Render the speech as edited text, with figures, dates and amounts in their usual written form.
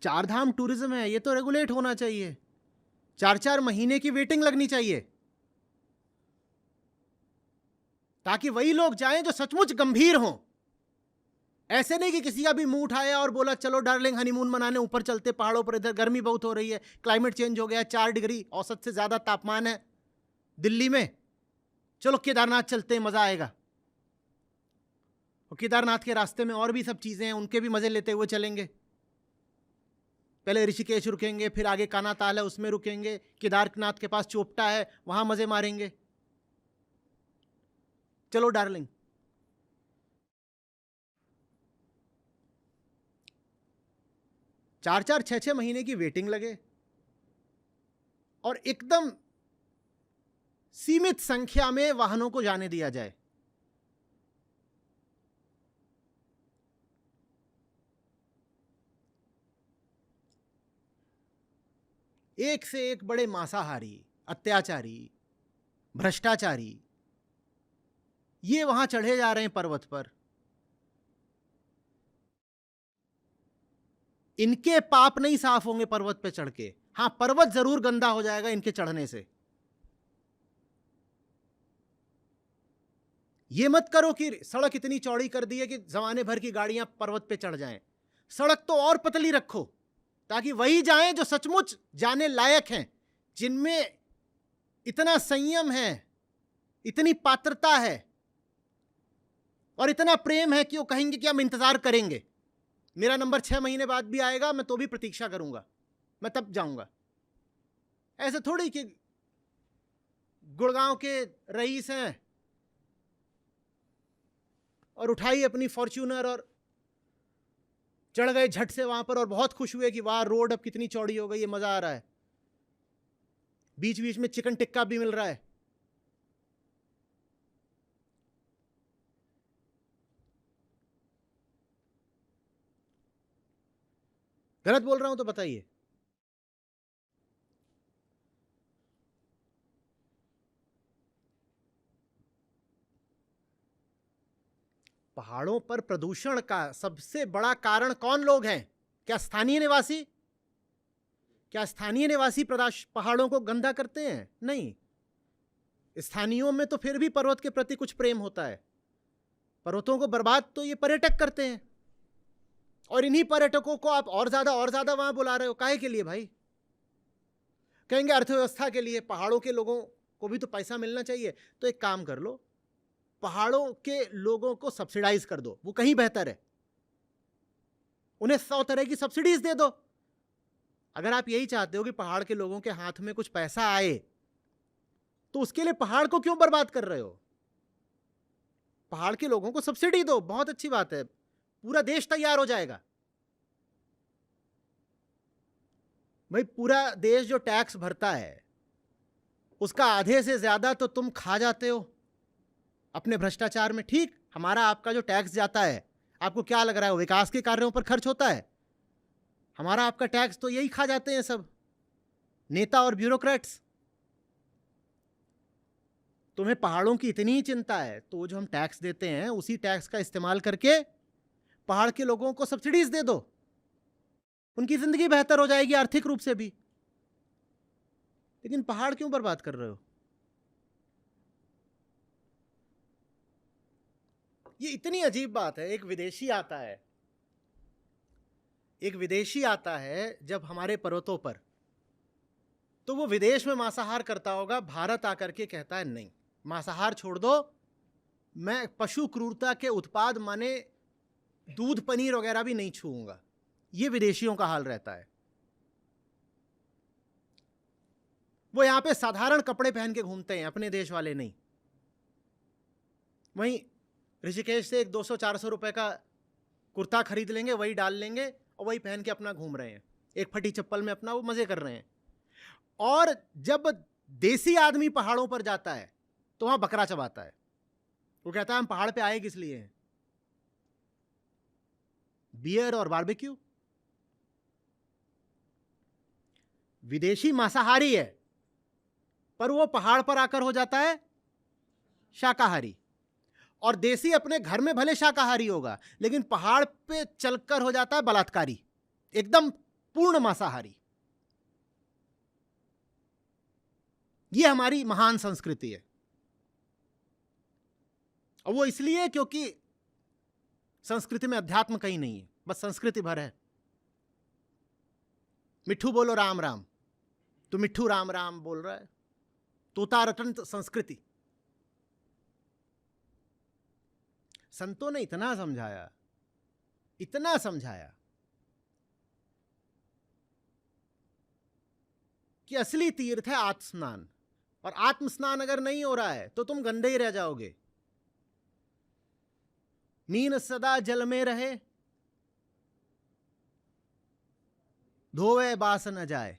चार धाम टूरिज्म है, ये तो रेगुलेट होना चाहिए। 4-4 महीने की वेटिंग लगनी चाहिए, ताकि वही लोग जाएं जो सचमुच गंभीर हों। ऐसे नहीं कि किसी का भी मुंह उठाया और बोला चलो डार्लिंग हनीमून मनाने ऊपर चलते पहाड़ों पर, इधर गर्मी बहुत हो रही है, क्लाइमेट चेंज हो गया, 4 डिग्री औसत से ज्यादा तापमान है दिल्ली में, चलो केदारनाथ चलते हैं, मजा आएगा। और केदारनाथ के रास्ते में और भी सब चीजें हैं, उनके भी मजे लेते हुए चलेंगे। पहले ऋषिकेश रुकेंगे, फिर आगे काना ताल है उसमें रुकेंगे, केदारनाथ के पास चोपटा है वहां मजे मारेंगे। चलो डार्लिंग। चार 6 महीने की वेटिंग लगे और एकदम सीमित संख्या में वाहनों को जाने दिया जाए। एक से एक बड़े मांसाहारी, अत्याचारी, भ्रष्टाचारी ये वहां चढ़े जा रहे हैं पर्वत पर। इनके पाप नहीं साफ होंगे पर्वत पे चढ़ के, हां पर्वत जरूर गंदा हो जाएगा इनके चढ़ने से। ये मत करो कि सड़क इतनी चौड़ी कर दी है कि जमाने भर की गाड़ियां पर्वत पे चढ़ जाएं। सड़क तो और पतली रखो ताकि वही जाएं जो सचमुच जाने लायक हैं, जिनमें इतना संयम है, इतनी पात्रता है और इतना प्रेम है कि वो कहेंगे कि हम इंतजार करेंगे, मेरा नंबर 6 महीने बाद भी आएगा, मैं तो भी प्रतीक्षा करूंगा, मैं तब जाऊंगा। ऐसे थोड़ी कि गुड़गांव के रईस हैं और उठाई अपनी फॉर्च्यूनर और चढ़ गए झट से वहां पर और बहुत खुश हुए कि वाह रोड अब कितनी चौड़ी हो गई है, मजा आ रहा है, बीच बीच में चिकन टिक्का भी मिल रहा है। गलत बोल रहा हूं तो बताइए। पहाड़ों पर प्रदूषण का सबसे बड़ा कारण कौन लोग हैं? क्या स्थानीय निवासी? क्या स्थानीय निवासी पहाड़ों को गंदा करते हैं? नहीं, स्थानीयों में तो फिर भी पर्वत के प्रति कुछ प्रेम होता है। पर्वतों को बर्बाद तो ये पर्यटक करते हैं, और इन्हीं पर्यटकों को आप और ज्यादा वहां बुला रहे हो, काहे के लिए भाई? कहेंगे अर्थव्यवस्था के लिए, पहाड़ों के लोगों को भी तो पैसा मिलना चाहिए। तो एक काम कर लो, पहाड़ों के लोगों को सब्सिडाइज कर दो, वो कहीं बेहतर है। उन्हें 100 तरह की सब्सिडीज दे दो। अगर आप यही चाहते हो कि पहाड़ के लोगों के हाथ में कुछ पैसा आए, तो उसके लिए पहाड़ को क्यों बर्बाद कर रहे हो? पहाड़ के लोगों को सब्सिडी दो, बहुत अच्छी बात है, पूरा देश तैयार हो जाएगा। भाई पूरा देश जो टैक्स भरता है उसका आधे से ज्यादा तो तुम खा जाते हो अपने भ्रष्टाचार में। ठीक, हमारा आपका जो टैक्स जाता है, आपको क्या लग रहा है विकास के कार्यों पर खर्च होता है? हमारा आपका टैक्स तो यही खा जाते हैं सब नेता और ब्यूरोक्रेट्स। तुम्हें पहाड़ों की इतनी चिंता है तो जो हम टैक्स देते हैं उसी टैक्स का इस्तेमाल करके पहाड़ के लोगों को सब्सिडीज दे दो, उनकी जिंदगी बेहतर हो जाएगी आर्थिक रूप से भी। लेकिन पहाड़ क्यों बर्बाद कर रहे हो? ये इतनी अजीब बात है। एक विदेशी आता है जब हमारे पर्वतों पर, तो वो विदेश में मांसाहार करता होगा, भारत आकर के कहता है नहीं मांसाहार छोड़ दो, मैं पशु क्रूरता के उत्पाद माने दूध पनीर वगैरह भी नहीं छूऊंगा। ये विदेशियों का हाल रहता है। वो यहां पे साधारण कपड़े पहन के घूमते हैं, अपने देश वाले नहीं। वहीं ऋषिकेश से एक 200-400 रुपए का कुर्ता खरीद लेंगे, वही डाल लेंगे और वही पहन के अपना घूम रहे हैं, एक फटी चप्पल में अपना वो मजे कर रहे हैं। और जब देसी आदमी पहाड़ों पर जाता है तो वहां बकरा चबाता है। वो कहता है हम पहाड़ पे आए किस लिए हैं? बियर और बारबेक्यू। विदेशी मांसाहारी है पर वो पहाड़ पर आकर हो जाता है शाकाहारी, और देसी अपने घर में भले शाकाहारी होगा लेकिन पहाड़ पे चलकर हो जाता है बलात्कारी, एकदम पूर्ण मांसाहारी। यह हमारी महान संस्कृति है, और वो इसलिए क्योंकि संस्कृति में अध्यात्म कहीं नहीं है, बस संस्कृति भर है। मिट्ठू बोलो राम राम, तो मिट्ठू राम राम बोल रहा है। तोता रटंत संस्कृति। संतों ने इतना समझाया, इतना समझाया कि असली तीर्थ है आत्मस्नान, और आत्मस्नान अगर नहीं हो रहा है तो तुम गंदे ही रह जाओगे। मीन सदा जल में रहे, धोवे बास न जाए।